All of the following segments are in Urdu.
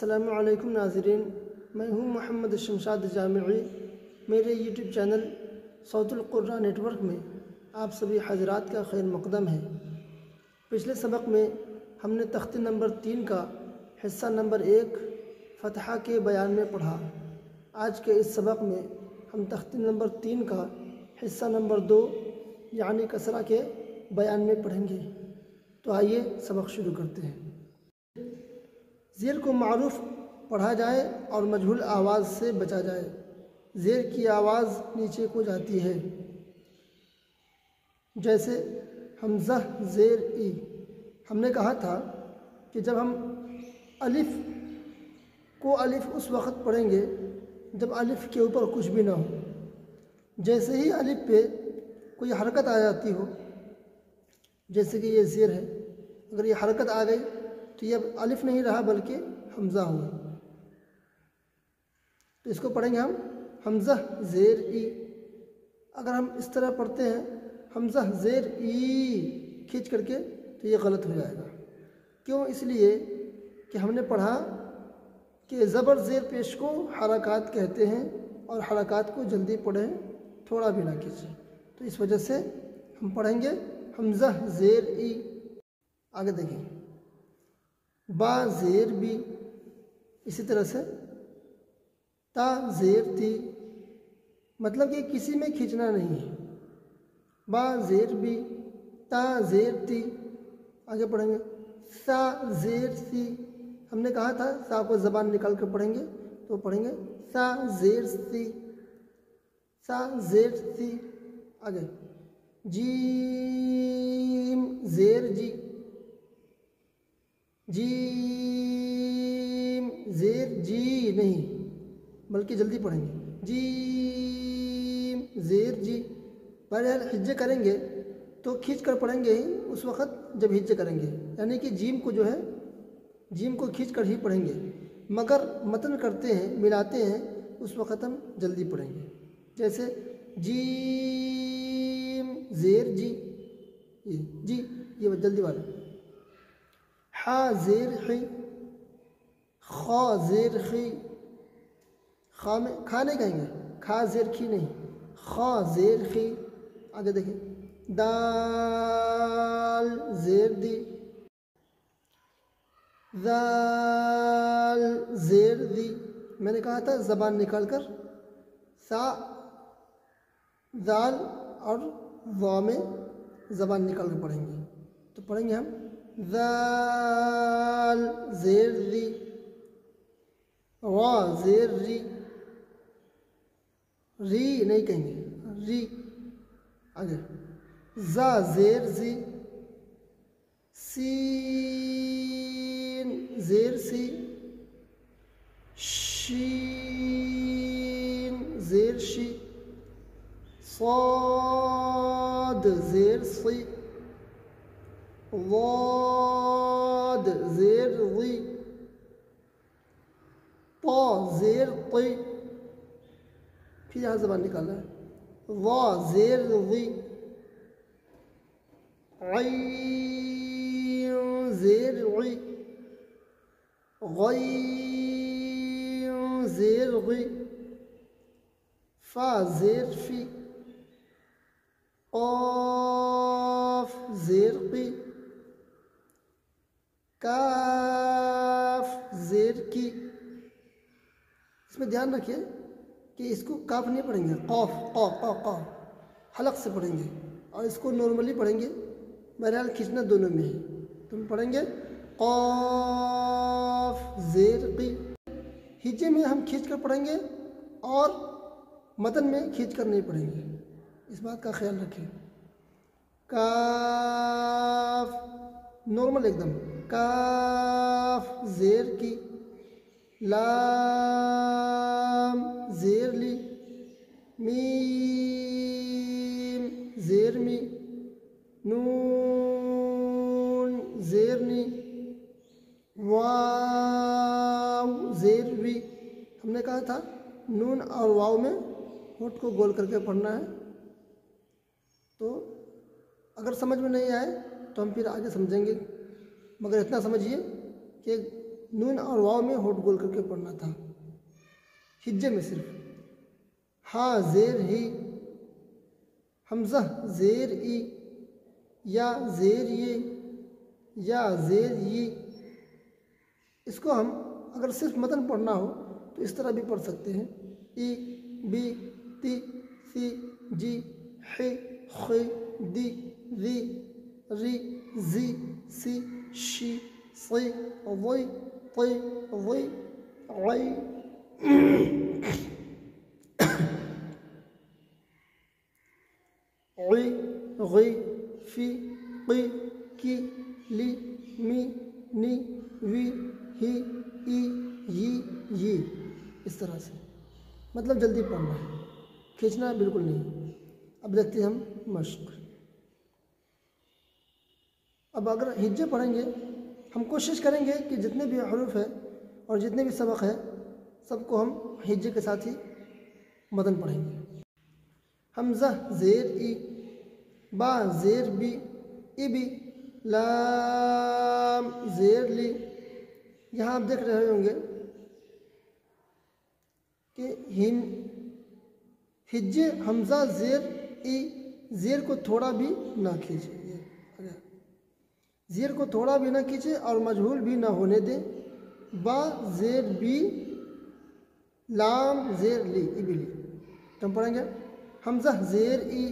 السلام علیکم ناظرین، میں ہوں محمد شمشاد جامعی۔ میرے یوٹیوب چینل صوت القرآن نیٹ ورک میں آپ سبھی حضرات کا خیر مقدم ہے۔ پچھلے سبق میں ہم نے تختی نمبر 3 کا حصہ نمبر 1 فتحہ کے بیان میں پڑھا۔ آج کے اس سبق میں ہم تختی نمبر 3 کا حصہ نمبر 2 یعنی کسرہ کے بیان میں پڑھیں گے۔ تو آئیے سبق شروع کرتے ہیں۔ زیر کو معروف پڑھا جائے اور مجہول آواز سے بچا جائے۔ زیر کی آواز نیچے کو جاتی ہے، جیسے حمزہ زیر ای۔ ہم نے کہا تھا کہ جب ہم الف کو اس وقت پڑھیں گے جب الف کے اوپر کچھ بھی نہ ہو۔ جیسے ہی الف پہ کوئی حرکت آ جاتی ہو، جیسے کہ یہ زیر ہے، اگر یہ حرکت آ گئی تو یہ اب الف نہیں رہا بلکہ حمزہ ہوا، تو اس کو پڑھیں گے ہم حمزہ زیر ای۔ اگر ہم اس طرح پڑھتے ہیں حمزہ زیر ای کھینچ کر کے تو یہ غلط ہو جائے گا۔ کیوں؟ اس لیے کہ ہم نے پڑھا کہ زبر زیر پیش کو حرکات کہتے ہیں اور حرکات کو جلدی پڑھیں، تھوڑا بھی نہ کھینچیں، تو اس وجہ سے ہم پڑھیں گے حمزہ زیر ای۔ آگے دیکھیں، با زیر بی، اسی طرح سے تا زیر تی، مطلب کہ کسی میں کھینچنا نہیں ہے۔ با زیر بی، تا زیر تی۔ آگے پڑھیں گے سا زیر سی۔ ہم نے کہا تھا سا کو زبان نکال کر پڑھیں گے، تو پڑھیں گے سا زیر سی، سا زیر سی۔ آگے جیم زیر جی، جیم زیر جی نہیں بلکہ جلدی پڑھیں گے جیم زیر جی۔ بہرحال ہجے کریں گے تو کھینچ کر پڑھیں گے ہی اس وقت جب ہجے کریں گے، یعنی کہ جیم کو جو ہے جیم کو کھینچ کر ہی پڑھیں گے، مگر متن کرتے ہیں ملاتے ہیں اس وقت ہم جلدی پڑھیں گے، جیسے جیم زیر جی، جی یہ جلدی والا۔ حا زیر خی، خا زیر خی، خا میں کھا نہیں کہیں گے، کھا زیر کھی نہیں، خا زیر خی۔ آگے دیکھیں دال زیر دی، ذال زیر دی۔ میں نے کہا تھا زبان نکال کر سا ذال اور وا میں زبان نکال کر پڑھیں گے، تو پڑھیں گے ہم ذال زیر ری، را زیر ری، ری نہیں کہیں گے ری۔ آگے زا زیر زی، سین زیر سی، شین زیر شی، صاد زیر صی، ضاد زیر ضی، طا زیر طی، پھر یہاں زبان نکالنا ہے ضا زیر ضی، عین زیر عی، غین زیر غی، فا زیر فی، قاف زیر قی، کاف زیر کی۔ اس میں دھیان رکھیے کہ اس کو کاف نہیں پڑھیں گے، قاف قا قا قا حلق سے پڑھیں گے، اور اس کو نارملی پڑھیں گے، بہرحال کھینچنا دونوں میں ہے۔ تم پڑھیں گے قاف زیر قی۔ ہجے میں ہم کھینچ کر پڑھیں گے اور متن میں کھینچ کر نہیں پڑھیں گے، اس بات کا خیال رکھیں۔ کاف نارمل ایک دم، کاف زیر کی، لام زیر لی، میم زیر می، نون زیر نی، واو زیر وی۔ ہم نے کہا تھا نون اور واو میں ہونٹ کو گول کر کے پڑھنا ہے، تو اگر سمجھ میں نہیں آئے تو ہم پھر آگے سمجھیں گے، مگر اتنا سمجھیے کہ نون اور واو میں ہونٹ گول کر کے پڑھنا تھا، ہجے میں صرف. ہا زیر ہی، حمزہ زیر ای، یا زیر یہ، یا زیر یہ. اس کو ہم اگر صرف متن پڑھنا ہو تو اس طرح بھی پڑھ سکتے ہیں. ای بی تی سی جی حی خی دی ری ری زی سی شی صی ضی طی ضی عی عی غی فی قی کی لی می نی وی ہی ای ی. اس طرح سے مطلب جلدی پڑھنا ہے، کھینچنا بالکل نہیں. اب دیکھتے ہیں ہم مشق. اب اگر ہجے پڑھیں گے ہم کوشش کریں گے کہ جتنے بھی حروف ہیں اور جتنے بھی سبق ہیں سب کو ہم ہجے کے ساتھ ہی متن پڑھیں گے. حمزہ زیر ای، با زیر بی ابی، لام زیر لی. یہاں آپ دیکھ رہے ہوں گے کہ ہجے حمزہ زیر ای، زیر کو تھوڑا بھی نہ کھینچے، زیر کو تھوڑا بھی نہ کھینچے اور مجہول بھی نہ ہونے دیں. با زیر بی، لام زیر لی ابی لی. تو ہم پڑھیں گے حمزہ زیر ای،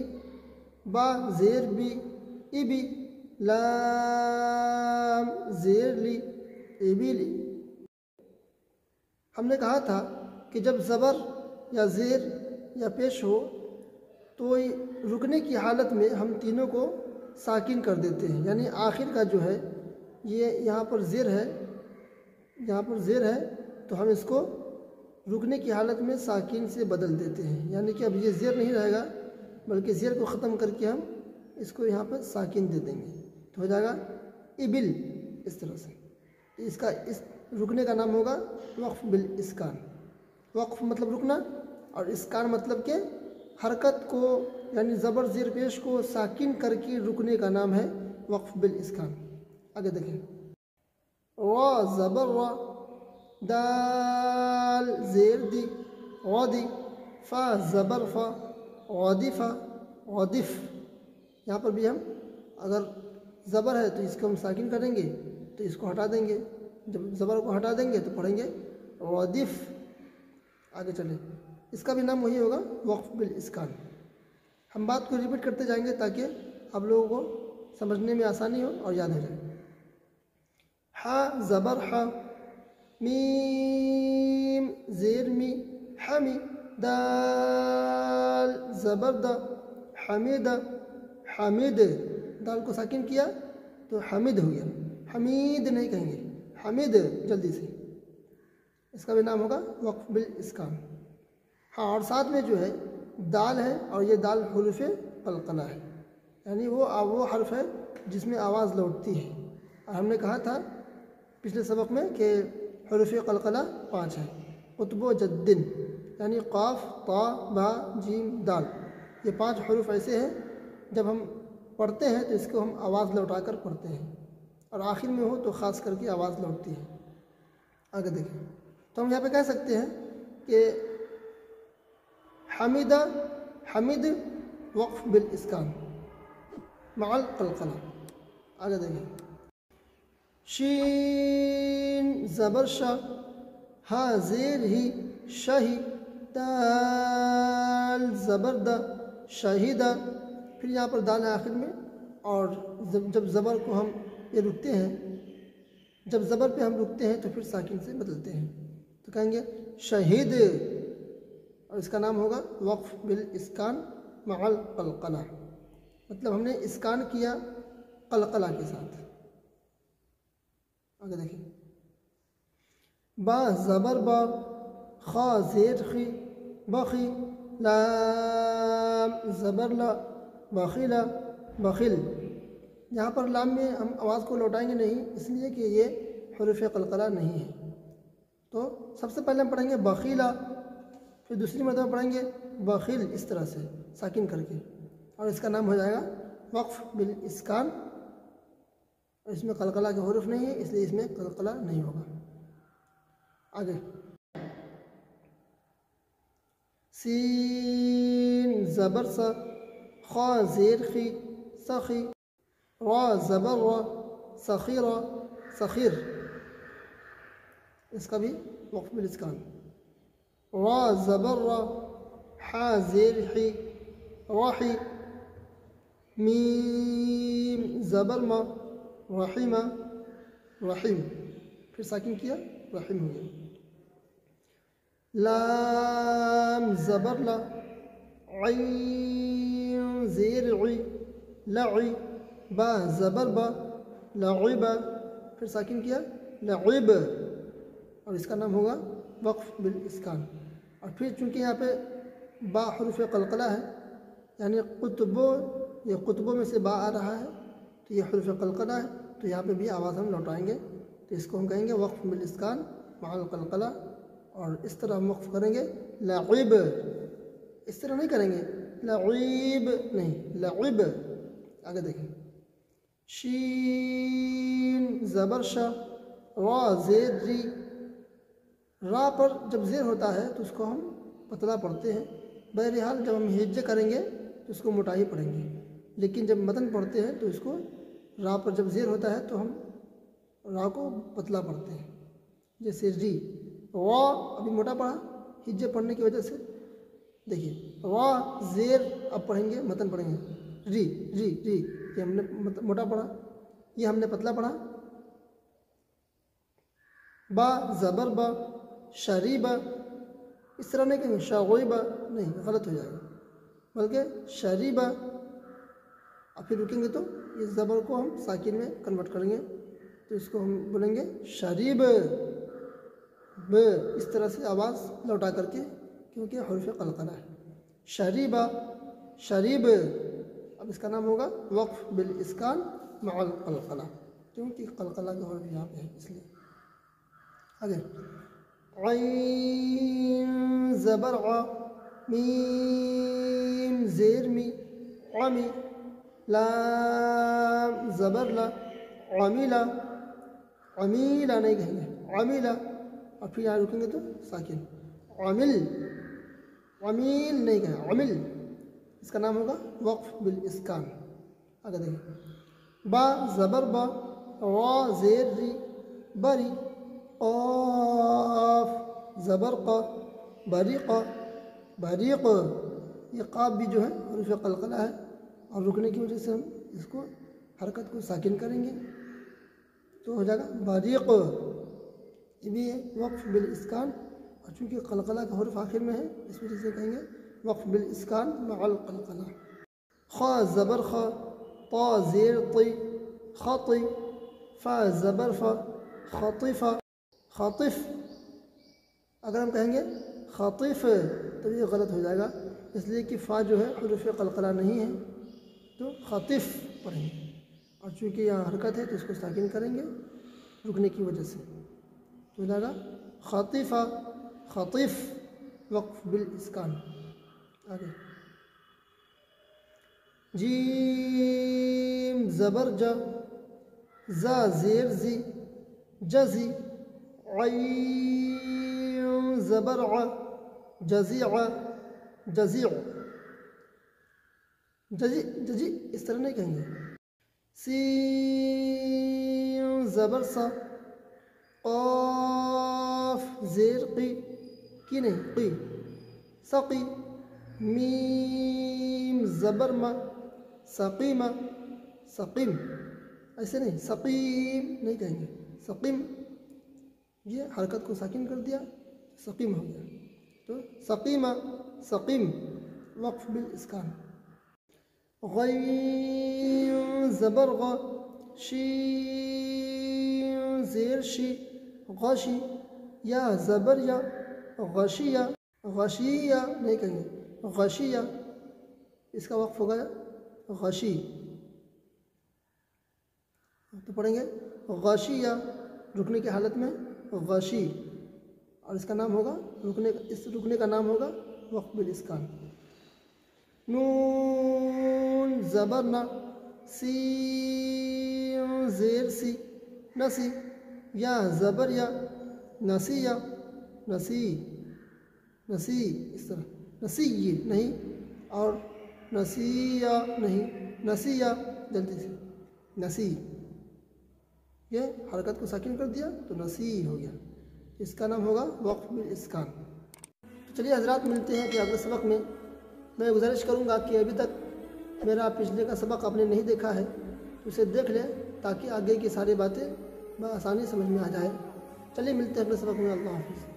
با زیر بی ابی، لام زیر لی ابی لی. ہم نے کہا تھا کہ جب زبر یا زیر یا پیش ہو تو رکنے کی حالت میں ہم تینوں کو ساکن کر دیتے ہیں. یعنی آخر کا جو ہے یہ یہاں پر زیر ہے، یہاں پر زیر ہے تو ہم اس کو رکنے کی حالت میں ساکن سے بدل دیتے ہیں. یعنی کہ اب یہ زیر نہیں رہے گا بلکہ زیر کو ختم کر کے ہم اس کو یہاں پر ساکن دے دیں گے تو ہو جائے گا ابل. اس طرح سے اس کا اس رکنے کا نام ہوگا وقف بالاسکان. وقف مطلب رکنا اور اسکان مطلب کہ حرکت کو یعنی زبر زیر پیش کو ساکن کر کے رکنے کا نام ہے وقف بالاسکان. آگے دیکھیں را زبر را، دال زیر دی غدی، فا زبر فا غدفا غدف. یہاں پر بھی ہم اگر زبر ہے تو اس کو ہم ساکن کریں گے تو اس کو ہٹا دیں گے، جب زبر کو ہٹا دیں گے تو پڑھیں گے غدف. آگے چلیں اس کا بھی نام وہی ہوگا وقف بالاسکان. ہم بات کو ریپیٹ کرتے جائیں گے تاکہ آپ لوگوں کو سمجھنے میں آسانی ہو اور یاد ہو جائے. ہا زبر ہا، میم زیر می حمی، دال زبر دا حمید حمید. دال کو ساکن کیا تو حمید ہو گیا، حمید نہیں کہیں گے، حمید جلدی سے. اس کا بھی نام ہوگا وقف بالاسکان. ہاں اور ساتھ میں جو ہے دال ہے اور یہ دال حروف قلقلہ ہے، یعنی وہ حرف ہے جس میں آواز لوٹتی ہے. اور ہم نے کہا تھا پچھلے سبق میں کہ حروف قلقلہ 5 ہیں. قطب و جدن یعنی قاف طا با جیم دال، یہ 5 حروف ایسے ہیں جب ہم پڑھتے ہیں تو اس کو ہم آواز لوٹا کر پڑھتے ہیں اور آخر میں ہو تو خاص کر کے آواز لوٹتی ہے. آگے دیکھیں تو ہم یہاں پہ کہہ سکتے ہیں کہ حمیدہ حمید وقف بالاسکان مع القلقلہ. آگے دیکھیں شین زبر شا، ہا زیر ہی شہی، دال زبر دا شہیدہ. پھر یہاں پر دال ہے آخر میں اور جب زبر کو ہم یہ رکتے ہیں، جب زبر پہ ہم رکتے ہیں تو پھر ساکن سے بدلتے ہیں تو کہیں گے شہید. اور اس کا نام ہوگا وقف بالاسکان مع القلقلہ، مطلب ہم نے اسکان کیا قلقلہ کے ساتھ. آگے دیکھیں با زبر با، خا زیر خی بخی، لام زبر لا بخیلا بخل. یہاں پر لام میں ہم آواز کو لوٹائیں گے نہیں، اس لیے کہ یہ حروف قلقلہ نہیں ہے. تو سب سے پہلے ہم پڑھیں گے بخیلا، پھر دوسری مرتبہ پڑھیں گے بخیل اس طرح سے ساکن کر کے، اور اس کا نام ہو جائے گا وقف بالاسکان. اور اس میں قلقلہ کے حروف نہیں ہے اس لیے اس میں قلقلہ نہیں ہوگا. آگے سین زبر سا، خا زیر خی سخی، را زبر را سخیرا سخیر، اس کا بھی وقف بالاسکان. را زبر را، حا زیر حی راحی، میم زبر ما رحیمہ رحیم، پھر ساکن کیا رحیم ہو گیا. لام زبر لا، عین زیر عی لعی، با زبر با لعب، پھر ساکن کیا لعب، اور اس کا نام ہوگا وقف بالاسکان. اور پھر چونکہ یہاں پہ با حروف قلقلہ ہے، یعنی قطبوں میں سے با آ رہا ہے، تو یہ حروف قلقلہ ہے، تو یہاں پہ بھی آواز ہم لوٹائیں گے. تو اس کو ہم کہیں گے وقف بالاسکان مع القلقلہ. اور اس طرح ہم وقف کریں گے لعب، اس طرح نہیں کریں گے لعیب نہیں، لعب. آگے دیکھیں شین زبر شا، را زیر ری، را پر جب زیر ہوتا ہے تو اس کو ہم پتلا پڑھتے ہیں. بہرحال جب ہم ہجے کریں گے تو اس کو موٹا ہی پڑھیں گے، لیکن جب متن پڑھتے ہیں تو اس کو را پر جب زیر ہوتا ہے تو ہم را کو پتلا پڑھتے ہیں. جیسے ری، را ابھی موٹا پڑھا ہجے پڑھنے کی وجہ سے. دیکھیے را زیر اب پڑھیں گے، متن پڑھیں گے ری ری ری، یہ ہم نے موٹا پڑھا، یہ ہم نے پتلا پڑھا. با زبر با شریبا، اس طرح نہیں کہیں گے شغیبا، نہیں غلط ہو جائے گا، بلکہ شریبا. اور پھر رکیں گے تو اس زبر کو ہم ساکن میں کنورٹ کریں گے، تو اس کو ہم بولیں گے شریب ب، اس طرح سے آواز لوٹا کر کے، کیونکہ حروف قلقلہ ہے. شریبا شریب، اب اس کا نام ہوگا وقف بالاسکان مع القلقلہ، کیونکہ قلقلہ کا حرف یہاں پہ ہے اس لیے. آگے عین زبر ع، میم زیر می عمی، لام زبر لا عمیلا، عمیلا نہیں کہیں گے عمیلا. اور پھر یہاں رکیں گے تو ساکن عمل، عمیل نہیں کہیں عمل، اس کا نام ہوگا وقف بالاسکان. آگے دیکھیں با زبر با، را زیر ری بری، قاف زبر قا بریقا بریق. یہ قاف بھی جو ہے حروف قلقلہ ہے، اور رکنے کی وجہ سے ہم اس کو حرکت کو ساکن کریں گے تو ہو جائے گا بریق. یہ بھی ہے وقف بالاسکان، اور چونکہ قلقلہ کا حرف آخر میں ہے اس وجہ سے کہیں گے وقف بالاسکان مع القلقلہ. خا زبر خا، طا زیر طی خطی، فا زبر فا خطفا خاطف. اگر ہم کہیں گے خاطف تو یہ غلط ہو جائے گا، اس لیے کہ فا جو ہے حروف قلقلہ نہیں ہے، تو خاطف پڑھیں گے. اور چونکہ یہاں حرکت ہے تو اس کو ساکن کریں گے رکنے کی وجہ سے، تو جائے گا خاطفہ خاطف وقف بالاسکان. آگے جیم زبر جا، زا زیر زی جزی، عین زبر ع جزیع جزیع، جزی جزی اس طرح نہیں کہیں گے. سین زبر سا، قاف زیر قی کی نہیں قی سقی، میم زبر ما سقیمہ سقیم، ایسے نہیں سقیم نہیں کہیں گے سقیم، یہ حرکت کو ساکن کر دیا سقیم ہو گیا. تو سقیمہ سقیم وقف بالاسکان. غین زبر غا، شین زیر شی غشی، یا زبر یا غشیہ غشیہ نہیں کہیں گے غشیہ، اس کا وقف ہو گیا غشی. تو پڑھیں گے غشیہ رکنے کی حالت میں غشی، اور اس کا نام ہوگا رکنے کا نام ہوگا وقف بالاسکان. نون زبر نا، سین زیر سی نسی، یا زبر یا نسیہ نسی نسی اس طرح نسی نہیں اور نسیہ نہیں نسیہ جلدی سے نسی یہ حرکت کو ساکن کر دیا تو نسی ہو گیا اس کا نام ہوگا وقف بالاسکان تو چلیے حضرات ملتے ہیں کہ اگلے سبق میں گزارش کروں گا کہ ابھی تک میرا پچھلے کا سبق آپ نے نہیں دیکھا ہے تو اسے دیکھ لیں تاکہ آگے کی ساری باتیں بآسانی سمجھ میں آ جائے چلیے ملتے ہیں اگلے سبق میں اللہ حافظ